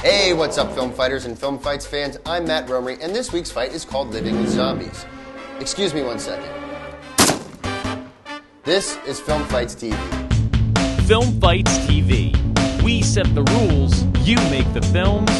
Hey, what's up, film fighters and film fights fans? I'm Matt Romery, and this week's fight is called Living with Zombies. Excuse me one second. This is Film Fights TV. Film Fights TV. We set the rules, you make the films,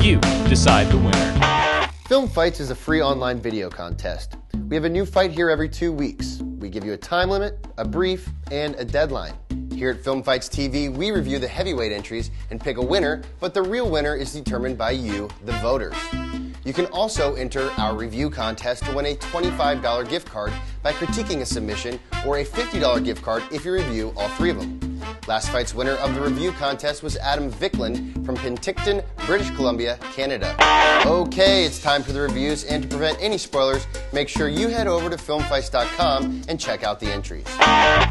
you decide the winner. Film Fights is a free online video contest. We have a new fight here every 2 weeks. We give you a time limit, a brief, and a deadline. Here at Film Fights TV, we review the heavyweight entries and pick a winner, but the real winner is determined by you, the voters. You can also enter our review contest to win a $25 gift card by critiquing a submission, or a $50 gift card if you review all 3 of them. Last fight's winner of the review contest was Adam Vickland from Penticton, British Columbia, Canada. Okay, it's time for the reviews, and to prevent any spoilers, make sure you head over to filmfights.com and check out the entries.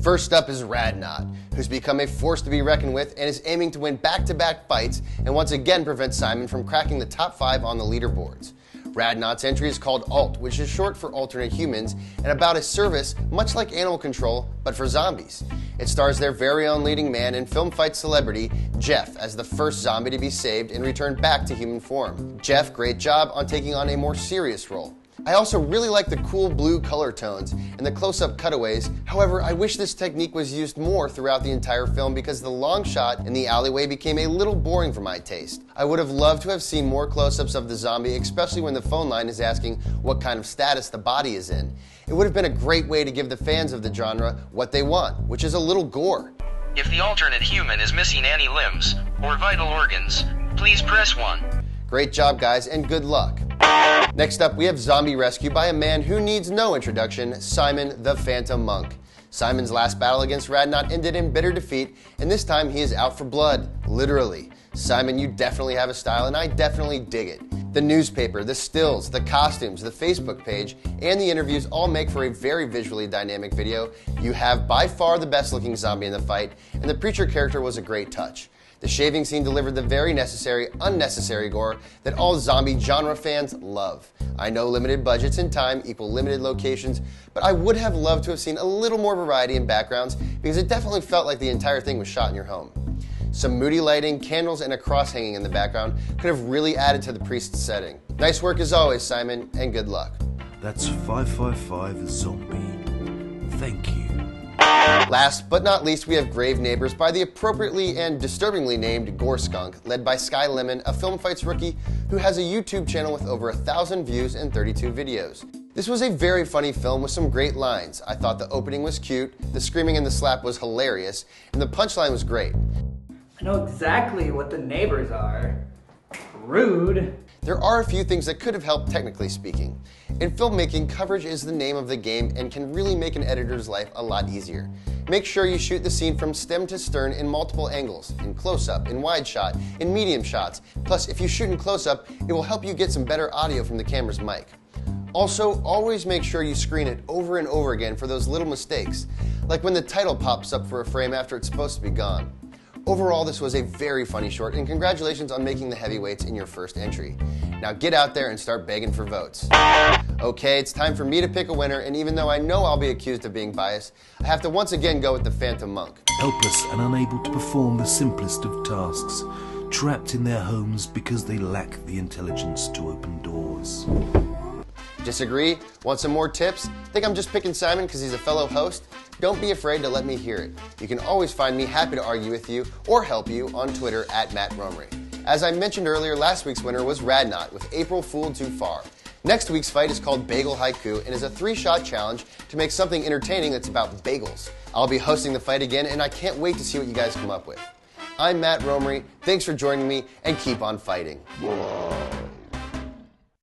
First up is RadNot, who's become a force to be reckoned with and is aiming to win back-to-back fights and once again prevent Simon from cracking the top 5 on the leaderboards. RadNot's entry is called ALT, which is short for Alternate Humans, and about a service much like Animal Control, but for zombies. It stars their very own leading man and film fight celebrity, Jeff, as the first zombie to be saved and returned back to human form. Jeff, great job on taking on a more serious role. I also really like the cool blue color tones and the close-up cutaways. However, I wish this technique was used more throughout the entire film because the long shot in the alleyway became a little boring for my taste. I would have loved to have seen more close-ups of the zombie, especially when the phone line is asking what kind of status the body is in. It would have been a great way to give the fans of the genre what they want, which is a little gore. If the alternate human is missing any limbs or vital organs, please press 1. Great job, guys, and good luck. Next up, we have Zombie Rescue by a man who needs no introduction, Simon the Phantom Monk. Simon's last battle against RadNot ended in bitter defeat, and this time he is out for blood, literally. Simon, you definitely have a style, and I definitely dig it. The newspaper, the stills, the costumes, the Facebook page, and the interviews all make for a very visually dynamic video. You have by far the best looking zombie in the fight, and the preacher character was a great touch. The shaving scene delivered the very necessary, unnecessary gore that all zombie genre fans love. I know limited budgets and time equal limited locations, but I would have loved to have seen a little more variety in backgrounds because it definitely felt like the entire thing was shot in your home. Some moody lighting, candles, and a cross hanging in the background could have really added to the priest's setting. Nice work as always, Simon, and good luck. That's 555 Zombie. Thank you. Last but not least, we have Grave Neighbors by the appropriately and disturbingly named Gore Skunk, led by Sky Lemon, a Film Fights rookie who has a YouTube channel with over 1,000 views and 32 videos. This was a very funny film with some great lines. I thought the opening was cute, the screaming and the slap was hilarious, and the punchline was great. I know exactly what the neighbors are. Rude. There are a few things that could have helped, technically speaking. In filmmaking, coverage is the name of the game and can really make an editor's life a lot easier. Make sure you shoot the scene from stem to stern in multiple angles, in close-up, in wide shot, in medium shots. Plus, if you shoot in close-up, it will help you get some better audio from the camera's mic. Also, always make sure you screen it over and over again for those little mistakes, like when the title pops up for a frame after it's supposed to be gone. Overall, this was a very funny short, and congratulations on making the heavyweights in your first entry. Now get out there and start begging for votes. Okay, it's time for me to pick a winner, and even though I know I'll be accused of being biased, I have to once again go with the Phantom Monk. Helpless and unable to perform the simplest of tasks, trapped in their homes because they lack the intelligence to open doors. Disagree? Want some more tips? Think I'm just picking Simon because he's a fellow host? Don't be afraid to let me hear it. You can always find me happy to argue with you or help you on Twitter at Matt Romery. As I mentioned earlier, last week's winner was RadNot with April Fooled Too Far. Next week's fight is called Bagel Haiku and is a 3-shot challenge to make something entertaining that's about bagels. I'll be hosting the fight again, and I can't wait to see what you guys come up with. I'm Matt Romery. Thanks for joining me, and keep on fighting.